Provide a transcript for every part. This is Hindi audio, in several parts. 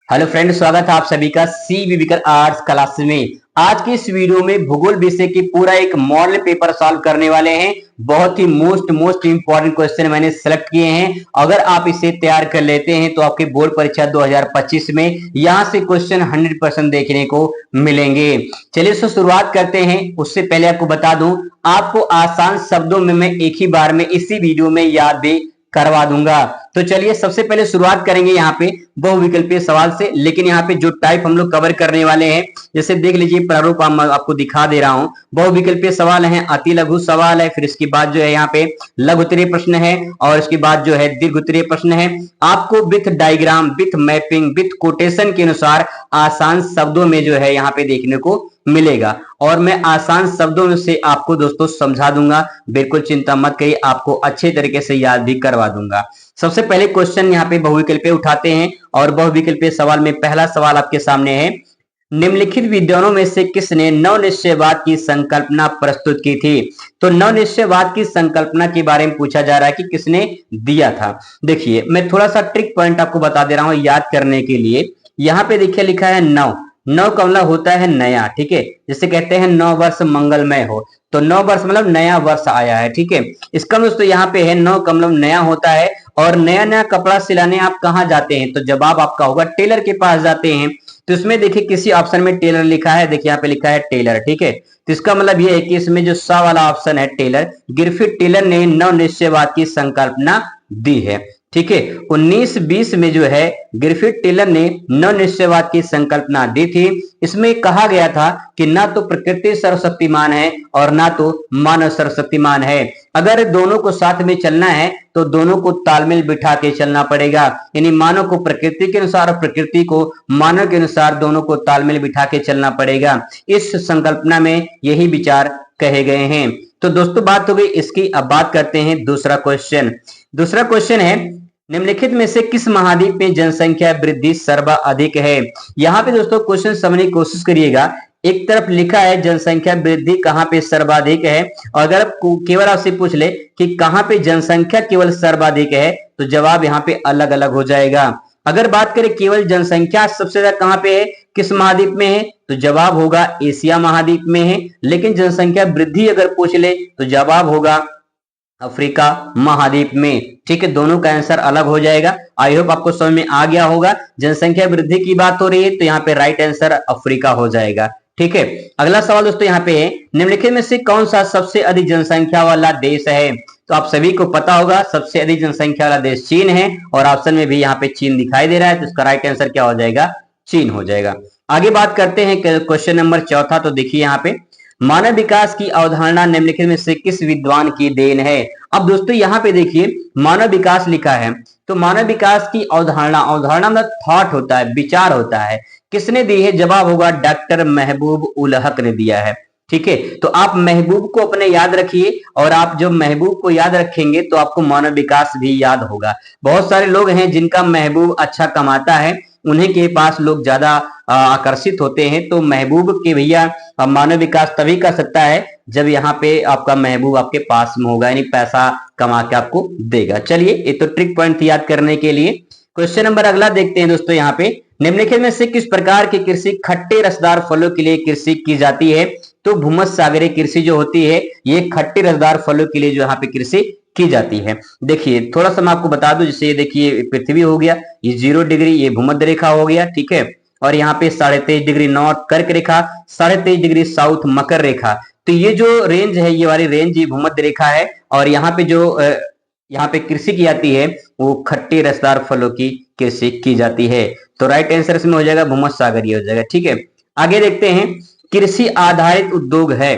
हेलो फ्रेंड, स्वागत है आप सभी का सी विविकर आर्ट्स क्लास में। आज की इस वीडियो में भूगोल विषय की पूरा एक मॉडल पेपर सॉल्व करने वाले हैं। बहुत ही मोस्ट इंपॉर्टेंट क्वेश्चन मैंने सेलेक्ट किए हैं। अगर आप इसे तैयार कर लेते हैं तो आपकी बोर्ड परीक्षा 2025 में यहां से क्वेश्चन 100% देखने को मिलेंगे। चलिए शुरुआत करते हैं। उससे पहले आपको बता दूं, आपको आसान शब्दों में मैं एक ही बार में इसी वीडियो में याद भी करवा दूंगा। तो चलिए सबसे पहले शुरुआत करेंगे यहाँ पे बहुविकल्पीय सवाल से। लेकिन यहाँ पे जो टाइप हम लोग कवर करने वाले हैं, जैसे देख लीजिए प्रारूप आपको दिखा दे रहा हूं। बहुविकल्पीय सवाल है, अति लघु सवाल है, फिर इसके बाद जो है यहाँ पे लघु उत्तरीय प्रश्न है, और इसके बाद जो है दीर्घ उत्तरीय प्रश्न है। आपको with diagram, with mapping, with quotation के अनुसार आसान शब्दों में जो है यहाँ पे देखने को मिलेगा, और मैं आसान शब्दों में से आपको दोस्तों समझा दूंगा। बिल्कुल चिंता मत करिए, आपको अच्छे तरीके से याद भी करवा दूंगा। सबसे पहले क्वेश्चन यहाँ पे बहुविकल्पीय उठाते हैं, और बहुविकल्पीय सवाल में पहला सवाल आपके सामने है। निम्नलिखित विद्वानों में से किसने नवनिश्चयवाद की संकल्पना प्रस्तुत की थी? तो नवनिश्चयवाद की संकल्पना के बारे में पूछा जा रहा है कि किसने दिया था। देखिए मैं थोड़ा सा ट्रिक पॉइंट आपको बता दे रहा हूं याद करने के लिए। यहाँ पे देखिए लिखा है नव। नव का मतलब होता है नया, ठीक है। जैसे कहते हैं नव वर्ष मंगलमय हो, तो नव वर्ष मतलब नया वर्ष आया है, ठीक है। इसका मतलब दोस्तों यहाँ पे है नव का मतलब नया होता है। और नया नया कपड़ा सिलाने आप कहाँ जाते हैं? तो जवाब आपका होगा टेलर के पास जाते हैं। तो इसमें देखिए किसी ऑप्शन में टेलर लिखा है, देखिए यहाँ पे लिखा है टेलर, ठीक है। तो इसका मतलब ये है कि इसमें जो सा वाला ऑप्शन है टेलर, गिरफिट टेलर ने नवनिश्चयवाद की संकल्पना दी है, ठीक है। 1920 में जो है गिरफिट टेलर ने नवनिश्चयवाद की संकल्पना दी थी। इसमें कहा गया था कि ना तो प्रकृति सर्वशक्तिमान है और ना तो मानव सर्वशक्तिमान है। अगर दोनों को साथ में चलना है तो दोनों को तालमेल बिठा के चलना पड़ेगा, यानी मानव को प्रकृति के अनुसार और प्रकृति को मानव के अनुसार दोनों को तालमेल बिठा के चलना पड़ेगा। इस संकल्पना में यही विचार कहे गए हैं। तो दोस्तों बात हो गई इसकी। अब बात करते हैं दूसरा क्वेश्चन। दूसरा क्वेश्चन है, निम्नलिखित में से किस महाद्वीप में जनसंख्या वृद्धि सर्वाधिक है? यहाँ पे दोस्तों क्वेश्चन समझने की कोशिश करिएगा। एक तरफ लिखा है जनसंख्या वृद्धि कहाँ पे सर्वाधिक है, और अगर केवल आपसे पूछ ले कि कहाँ पे जनसंख्या केवल सर्वाधिक है, तो जवाब यहाँ पे अलग अलग हो जाएगा। अगर बात करें केवल जनसंख्या सबसे ज्यादा कहाँ पे है, किस महाद्वीप में है, तो जवाब होगा एशिया महाद्वीप में है। लेकिन जनसंख्या वृद्धि अगर पूछ ले तो जवाब होगा अफ्रीका महाद्वीप में, ठीक है। दोनों का आंसर अलग हो जाएगा। आई होप आपको समझ में आ गया होगा। जनसंख्या वृद्धि की बात हो रही है तो यहाँ पे राइट आंसर अफ्रीका हो जाएगा, ठीक है। अगला सवाल दोस्तों यहाँ पे है, निम्नलिखित में से कौन सा सबसे अधिक जनसंख्या वाला देश है? तो आप सभी को पता होगा सबसे अधिक जनसंख्या वाला देश चीन है, और ऑप्शन में भी यहाँ पे चीन दिखाई दे रहा है, तो इसका राइट आंसर क्या हो जाएगा? चीन हो जाएगा। आगे बात करते हैं क्वेश्चन नंबर चौथा। तो देखिए यहाँ पे, मानव विकास की अवधारणा निम्नलिखित में से किस विद्वान की देन है? अब दोस्तों यहाँ पे देखिए मानव विकास लिखा है, तो मानव विकास की अवधारणा, अवधारणा मतलब थॉट होता है, विचार होता है। किसने दी है? जवाब होगा डॉक्टर महबूब उल हक ने दिया है, ठीक है। तो आप महबूब को अपने याद रखिए, और आप जो महबूब को याद रखेंगे तो आपको मानव विकास भी याद होगा। बहुत सारे लोग हैं जिनका महबूब अच्छा कमाता है, उन्हीं के पास लोग ज्यादा आकर्षित होते हैं। तो महबूब के भैया मानव विकास तभी कर सकता है जब यहाँ पे आपका महबूब आपके पास में होगा, यानी पैसा कमा के आपको देगा। चलिए ये तो ट्रिक पॉइंट याद करने के लिए। क्वेश्चन नंबर अगला देखते हैं दोस्तों यहाँ पे, निम्नलिखित में से किस प्रकार की कृषि खट्टे रसदार फलों के लिए कृषि की जाती है? तो भूमध्यसागरीय कृषि जो होती है ये खट्टे रसदार फलों के लिए जो यहाँ पे कृषि की जाती है। देखिए थोड़ा सा मैं आपको बता दूं, जैसे देखिए पृथ्वी हो गया, ये 0 डिग्री ये भूमध्य रेखा हो गया, ठीक है। और यहाँ पे 23.5 डिग्री नॉर्थ कर्क रेखा, 23.5 डिग्री साउथ मकर रेखा। तो ये जो रेंज है, ये वाली रेंज ये भूमध्य रेखा है, और यहाँ पे जो यहाँ पे कृषि की जाती है वो खट्टे रसदार फलों की कृषि की जाती है। तो राइट आंसर इसमें हो जाएगा भूमध्यसागरीय हो जाएगा, ठीक है। आगे देखते हैं, कृषि आधारित उद्योग है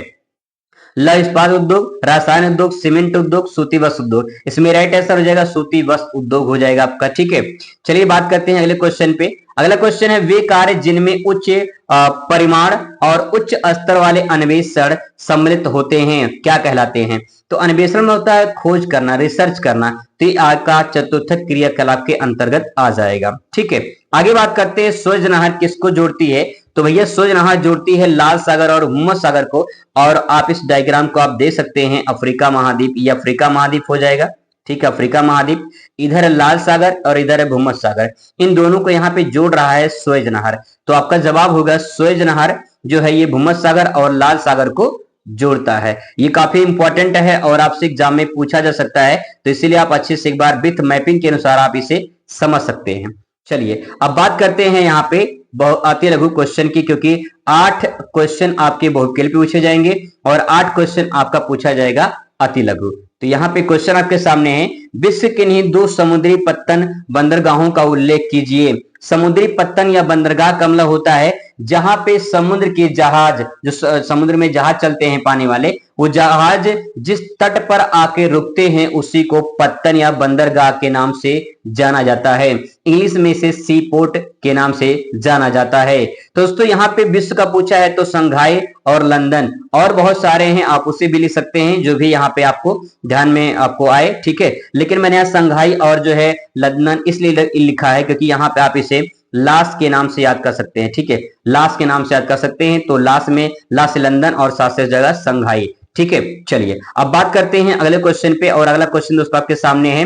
लौह इस्पात उद्योग, रासायन उद्योग, सीमेंट उद्योग, सूती वस्त्र उद्योग। इसमें राइट आंसर हो जाएगा सूती वस्त्र उद्योग हो जाएगा आपका, ठीक है। चलिए बात करते हैं अगले क्वेश्चन पे। अगला क्वेश्चन है, वे कार्य जिनमें उच्च परिमाण और उच्च स्तर वाले अन्वेषण सम्मिलित होते हैं क्या कहलाते हैं? तो अन्वेषण में होता है खोज करना, रिसर्च करना, तो ये आपका चतुर्थ क्रियाकलाप के अंतर्गत आ जाएगा, ठीक है। आगे बात करते हैं, सूरज नहर किसको जोड़ती है? तो भैया सूरज नहर जोड़ती है लाल सागर और भूमध्य सागर को, और आप इस डायग्राम को आप देख सकते हैं अफ्रीका महाद्वीप, ये अफ्रीका महाद्वीप हो जाएगा, ठीक है, अफ्रीका महाद्वीप, इधर है लाल सागर और इधर है भूमध्य सागर। इन दोनों को यहाँ पे जोड़ रहा है सुएज नहर। तो आपका जवाब होगा सुएज नहर जो है ये भूमध्य सागर और लाल सागर को जोड़ता है। ये काफी इंपॉर्टेंट है और आपसे एग्जाम में पूछा जा सकता है, तो इसीलिए आप अच्छे से एक बार विथ मैपिंग के अनुसार आप इसे समझ सकते हैं। चलिए अब बात करते हैं यहाँ पे अति लघु क्वेश्चन की, क्योंकि 8 क्वेश्चन आपके बहुकेल पे पूछे जाएंगे और 8 क्वेश्चन आपका पूछा जाएगा अति लघु। तो यहाँ पे क्वेश्चन आपके सामने है, विश्व के नहीं 2 समुद्री पत्तन बंदरगाहों का उल्लेख कीजिए। समुद्री पत्तन या बंदरगाह का मतलब होता है जहां पे समुद्र के जहाज, जो समुद्र में जहाज चलते हैं पानी वाले, वो जहाज जिस तट पर आके रुकते हैं उसी को पत्तन या बंदरगाह के नाम से जाना जाता है। इंग्लिश में इसे सी पोर्ट के नाम से जाना जाता है। तो दोस्तों यहाँ पे विश्व का पूछा है तो संघाई और लंदन और बहुत सारे हैं, आप उसे भी लिख सकते हैं जो भी यहाँ पे आपको ध्यान में आपको आए, ठीक है। लेकिन मैंने यहाँ संघाई और जो है लंदन इसलिए लिखा है क्योंकि यहाँ पे आप इसे लास के नाम से याद कर सकते हैं, ठीक है, लास के नाम से याद कर सकते हैं। तो लास में लास से लंदन और सात से जगह संघाई, ठीक है। चलिए अब बात करते हैं अगले क्वेश्चन पे, और अगला क्वेश्चन दोस्तों आपके सामने है,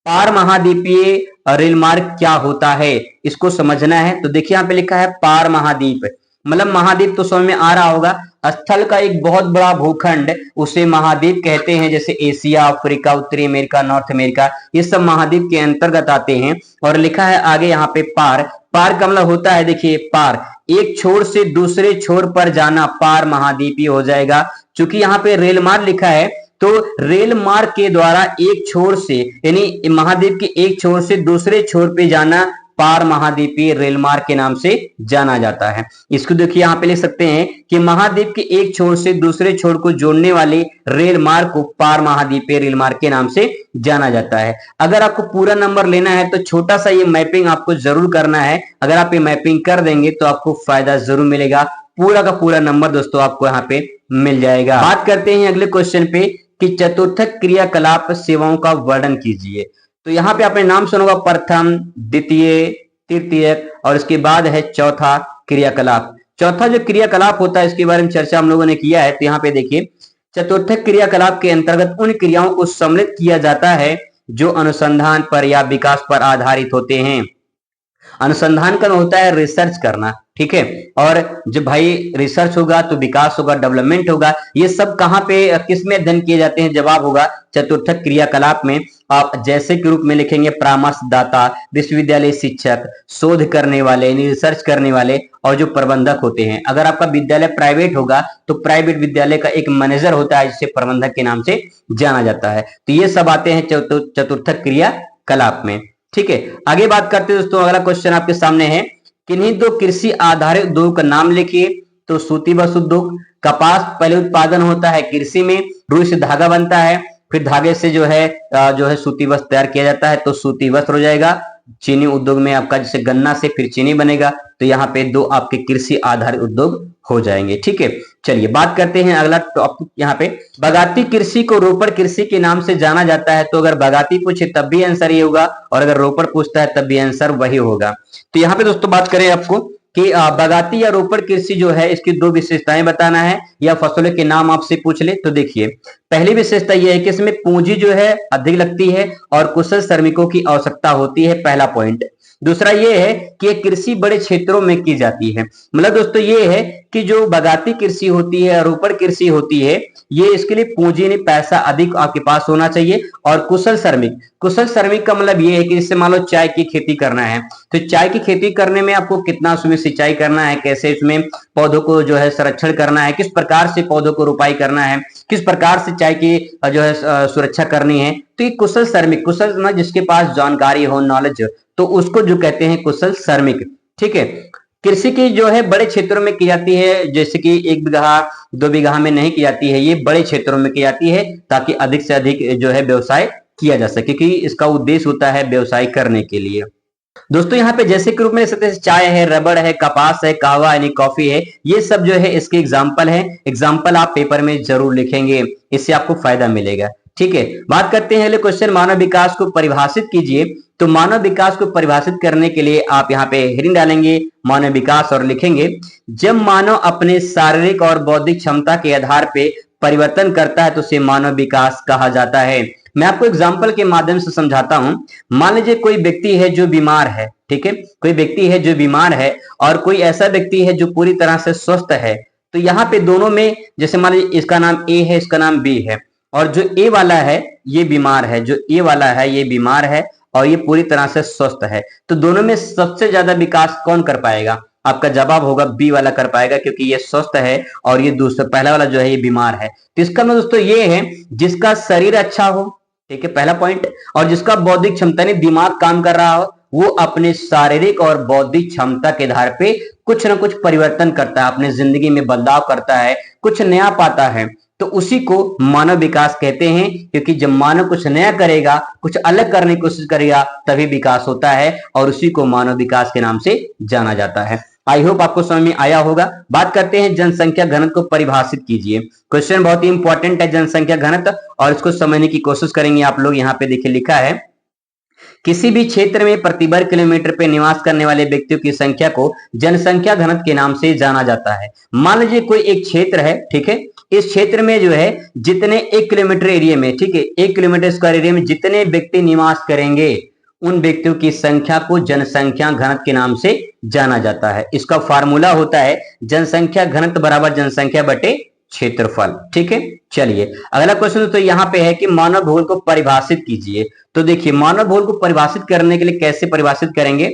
पार महाद्वीपीय रेल मार्ग क्या होता है, इसको समझना है। तो देखिए यहाँ पे लिखा है पार महाद्वीप, मतलब महाद्वीप तो समझ में आ रहा होगा, स्थल का एक बहुत बड़ा भूखंड उसे महाद्वीप कहते हैं। जैसे एशिया, अफ्रीका, उत्तरी अमेरिका, नॉर्थ अमेरिका, ये सब महाद्वीप के अंतर्गत आते हैं। और लिखा है आगे यहाँ पे पार, पार का मतलब होता है, देखिए पार एक छोर से दूसरे छोर पर जाना, पार महाद्वीपीय हो जाएगा। चूंकि यहाँ पे रेल मार्ग लिखा है तो रेल मार्ग के द्वारा एक छोर से यानी महाद्वीप के एक छोर से दूसरे छोर पे जाना पार महाद्वीपीय रेल मार्ग के नाम से जाना जाता है। इसको देखिए यहाँ पे लिख सकते हैं कि महाद्वीप के एक छोर से दूसरे छोर को जोड़ने वाले रेल मार्ग को पार महाद्वीपीय रेल मार्ग के नाम से जाना जाता है। अगर आपको पूरा नंबर लेना है तो छोटा सा ये मैपिंग आपको जरूर करना है। अगर आप ये मैपिंग कर देंगे तो आपको फायदा जरूर मिलेगा, पूरा का पूरा नंबर दोस्तों आपको यहाँ पे मिल जाएगा। बात करते हैं अगले क्वेश्चन पे कि चतुर्थक क्रियाकलाप सेवाओं का वर्णन कीजिए। तो यहाँ पे आपने नाम सुना होगा प्रथम, द्वितीय, तृतीयक और इसके बाद है चौथा क्रियाकलाप। चौथा जो क्रियाकलाप होता है इसके बारे में चर्चा हम लोगों ने किया है। तो यहाँ पे देखिए चतुर्थक क्रियाकलाप के अंतर्गत उन क्रियाओं को सम्मिलित किया जाता है जो अनुसंधान पर या विकास पर आधारित होते हैं। अनुसंधान का होता है रिसर्च करना, ठीक है, और जब भाई रिसर्च होगा तो विकास होगा, डेवलपमेंट होगा। ये सब कहाँ पे किस में अध्ययन किए जाते हैं, जवाब होगा चतुर्थक क्रियाकलाप में। आप जैसे के रूप में लिखेंगे परामर्शदाता, विश्वविद्यालय शिक्षक, शोध करने वाले रिसर्च करने वाले और जो प्रबंधक होते हैं। अगर आपका विद्यालय प्राइवेट होगा तो प्राइवेट विद्यालय का एक मैनेजर होता है जिसे प्रबंधक के नाम से जाना जाता है। तो ये सब आते हैं चतुर्थक क्रियाकलाप में, ठीक है। आगे बात करते हैं दोस्तों, अगला क्वेश्चन आपके सामने है, किन्हीं 2 कृषि आधारित उद्योग का नाम लिखिए। तो सूती वस्त्र उद्योग, कपास पहले उत्पादन होता है कृषि में, रुई से धागा बनता है, फिर धागे से जो है सूती वस्त्र तैयार किया जाता है, तो सूती वस्त्र हो जाएगा। चीनी उद्योग में आपका जैसे गन्ना से फिर चीनी बनेगा, तो यहाँ पे 2 आपके कृषि आधारित उद्योग हो जाएंगे, ठीक है। चलिए बात करते हैं अगला टॉपिक, यहाँ पे बागाती कृषि को रोपड़ कृषि के नाम से जाना जाता है। तो अगर बागाती पूछे तब भी आंसर ये होगा और अगर रोपड़ पूछता है तब भी आंसर वही होगा। तो यहाँ पे दोस्तों बात करें आपको कि बागाती या रोपड़ कृषि जो है इसकी 2 विशेषताएं बताना है या फसलों के नाम आपसे पूछ ले। तो देखिए पहली विशेषता यह है कि इसमें पूंजी जो है अधिक लगती है और कुशल श्रमिकों की आवश्यकता होती है, पहला पॉइंट। दूसरा ये है कि कृषि बड़े क्षेत्रों में की जाती है। मतलब दोस्तों ये है कि जो बागाती कृषि होती है, रोपड़ कृषि होती है, ये इसके लिए पूंजी नहीं, पैसा अधिक आपके पास होना चाहिए। और कुशल श्रमिक का मतलब ये है कि जैसे मान लो चाय की खेती करना है, तो चाय की खेती करने में आपको कितना उसमें सिंचाई करना है, कैसे उसमें पौधों को जो है संरक्षण करना है, किस प्रकार से पौधों को रोपाई करना है, किस प्रकार से चाय की जो है सुरक्षा करनी है। तो ये कुशल श्रमिक, कुशल जिसके पास जानकारी हो, नॉलेज, तो उसको जो कहते हैं कुशल श्रमिक, ठीक है। कृषि की जो है बड़े क्षेत्रों में की जाती है, जैसे कि 1 बीघा 2 बीघा में नहीं की जाती है, ये बड़े क्षेत्रों में की जाती है ताकि अधिक से अधिक जो है व्यवसाय किया जा सके, क्योंकि इसका उद्देश्य होता है व्यवसाय करने के लिए। दोस्तों यहाँ पे जैसे के रूप में सकते हैं चाय है, रबड़ है, कपास है, कहवा यानी कॉफी है, ये सब जो है इसके एग्जाम्पल है। एग्जाम्पल आप पेपर में जरूर लिखेंगे, इससे आपको फायदा मिलेगा, ठीक है। बात करते हैं अगले क्वेश्चन, मानव विकास को परिभाषित कीजिए। तो मानव विकास को परिभाषित करने के लिए आप यहाँ पे हेडिंग डालेंगे मानव विकास और लिखेंगे, जब मानव अपने शारीरिक और बौद्धिक क्षमता के आधार पे परिवर्तन करता है तो उसे मानव विकास कहा जाता है। मैं आपको एग्जाम्पल के माध्यम से समझाता हूं। मान लीजिए कोई व्यक्ति है जो बीमार है, ठीक है, कोई व्यक्ति है जो बीमार है और कोई ऐसा व्यक्ति है जो पूरी तरह से स्वस्थ है। तो यहाँ पे दोनों में, जैसे मान लीजिए इसका नाम ए है, इसका नाम बी है, और जो ए वाला है ये बीमार है, जो ए वाला है ये बीमार है और ये पूरी तरह से स्वस्थ है। तो दोनों में सबसे ज्यादा विकास कौन कर पाएगा? आपका जवाब होगा बी वाला कर पाएगा, क्योंकि ये स्वस्थ है और ये दूसरा पहला वाला जो है ये बीमार है। तो इसका मतलब दोस्तों ये है जिसका शरीर अच्छा हो, ठीक है, पहला पॉइंट, और जिसका बौद्धिक क्षमता नहीं, दिमाग काम कर रहा हो, वो अपने शारीरिक और बौद्धिक क्षमता के आधार पे कुछ ना कुछ परिवर्तन करता है, अपने जिंदगी में बदलाव करता है, कुछ नया पाता है। तो उसी को मानव विकास कहते हैं, क्योंकि जब मानव कुछ नया करेगा, कुछ अलग करने की कोशिश करेगा, तभी विकास होता है और उसी को मानव विकास के नाम से जाना जाता है। आई होप आपको समझ में आया होगा। बात करते हैं जनसंख्या घनत्व को परिभाषित कीजिए। क्वेश्चन बहुत ही इंपॉर्टेंट है जनसंख्या घनत्व, और इसको समझने की कोशिश करेंगे आप लोग। यहाँ पे देखिए लिखा है, किसी भी क्षेत्र में प्रति वर्ग किलोमीटर पे निवास करने वाले व्यक्तियों की संख्या को जनसंख्या घनत्व के नाम से जाना जाता है। मान लीजिए कोई एक क्षेत्र है, ठीक है, इस क्षेत्र में जो है जितने 1 किलोमीटर एरिया में, ठीक है, 1 किलोमीटर स्क्वायर एरिया में जितने व्यक्ति निवास करेंगे उन व्यक्तियों की संख्या को जनसंख्या घनत्व के नाम से जाना जाता है। इसका फार्मूला होता है जनसंख्या घनत्व बराबर जनसंख्या बटे क्षेत्रफल, ठीक है। चलिए अगला क्वेश्चन तो यहाँ पे है कि मानव भूगोल को परिभाषित कीजिए। तो देखिए मानव भूगोल को परिभाषित करने के लिए कैसे परिभाषित करेंगे?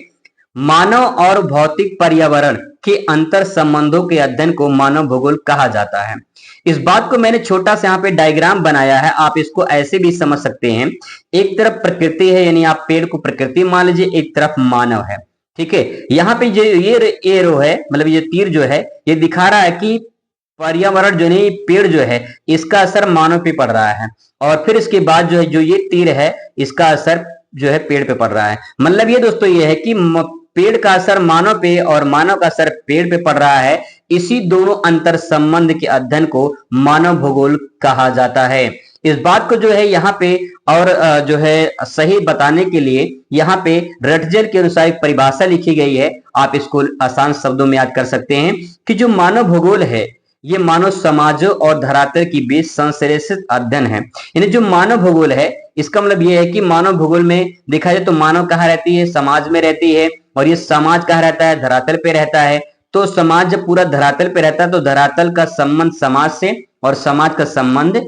मानव और भौतिक पर्यावरण के अंतर संबंधों के अध्ययन को मानव भूगोल कहा जाता है। इस बात को मैंने छोटा सा यहाँ पे डायग्राम बनाया है, आप इसको ऐसे भी समझ सकते हैं। एक तरफ प्रकृति है, यानी आप पेड़ को प्रकृति मान लीजिए, एक तरफ मानव है, ठीक है। यहाँ पे जो ये एरो है, मतलब ये तीर जो है ये दिखा रहा है कि पर्यावरण जो नहीं, पेड़ जो है इसका असर मानव पे पड़ रहा है, और फिर इसके बाद जो है जो ये तीर है इसका असर जो है पेड़ पे पड़ रहा है। मतलब ये दोस्तों ये है कि पेड़ का असर मानव पे और मानव का असर पेड़ पे पड़ रहा है। इसी दोनों अंतर संबंध के अध्ययन को मानव भूगोल कहा जाता है। इस बात को जो है यहाँ पे और जो है सही बताने के लिए यहाँ पे रटजर के अनुसार एक परिभाषा लिखी गई है। आप इसको आसान शब्दों में याद कर सकते हैं कि जो मानव भूगोल है ये मानव समाजों और धरातल की बीच संश्लेषित अध्ययन है। यानी जो मानव भूगोल है इसका मतलब ये है कि मानव भूगोल में देखा जाए तो मानव कहाँ रहती है? समाज में रहती है, और ये समाज कहाँ रहता है? धरातल पे रहता है। तो समाज जब पूरा धरातल पे रहता है तो धरातल का संबंध समाज से, और समाज का संबंध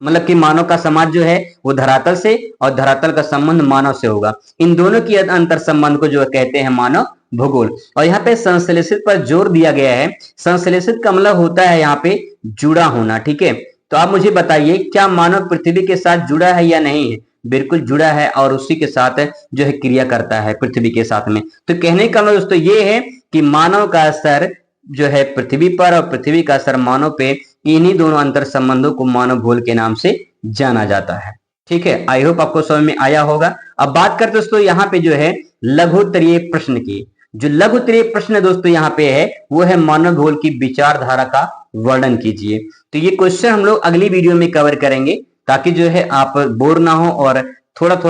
मतलब कि मानव का समाज जो है वो धरातल से, और धरातल का संबंध मानव से होगा। इन दोनों की अंतर संबंध को जो कहते हैं मानव भूगोल। और यहाँ पे संश्लेषित पर जोर दिया गया है। संश्लेषित का मतलब होता है यहाँ पे जुड़ा होना, ठीक है। तो आप मुझे बताइए क्या मानव पृथ्वी के साथ जुड़ा है या नहीं है? बिल्कुल जुड़ा है, और उसी के साथ जो है क्रिया करता है पृथ्वी के साथ में। तो कहने का मतलब दोस्तों ये है कि मानव का असर जो है पृथ्वी पर और पृथ्वी का असर मानव पे, इन्हीं दोनों अंतर संबंधों को मानव भूगोल के नाम से जाना जाता है, ठीक है। आई होप आपको समझ में आया होगा। अब बात करते दोस्तों यहाँ पे जो है लघुत्तरीय प्रश्न की। जो लघुत्तरीय प्रश्न दोस्तों यहाँ पे है वो है मानव भूगोल की विचारधारा का वर्णन कीजिए। तो ये क्वेश्चन हम लोग अगली वीडियो में कवर करेंगे, ताकि जो है आप बोर ना हो और थोड़ा थोड़ा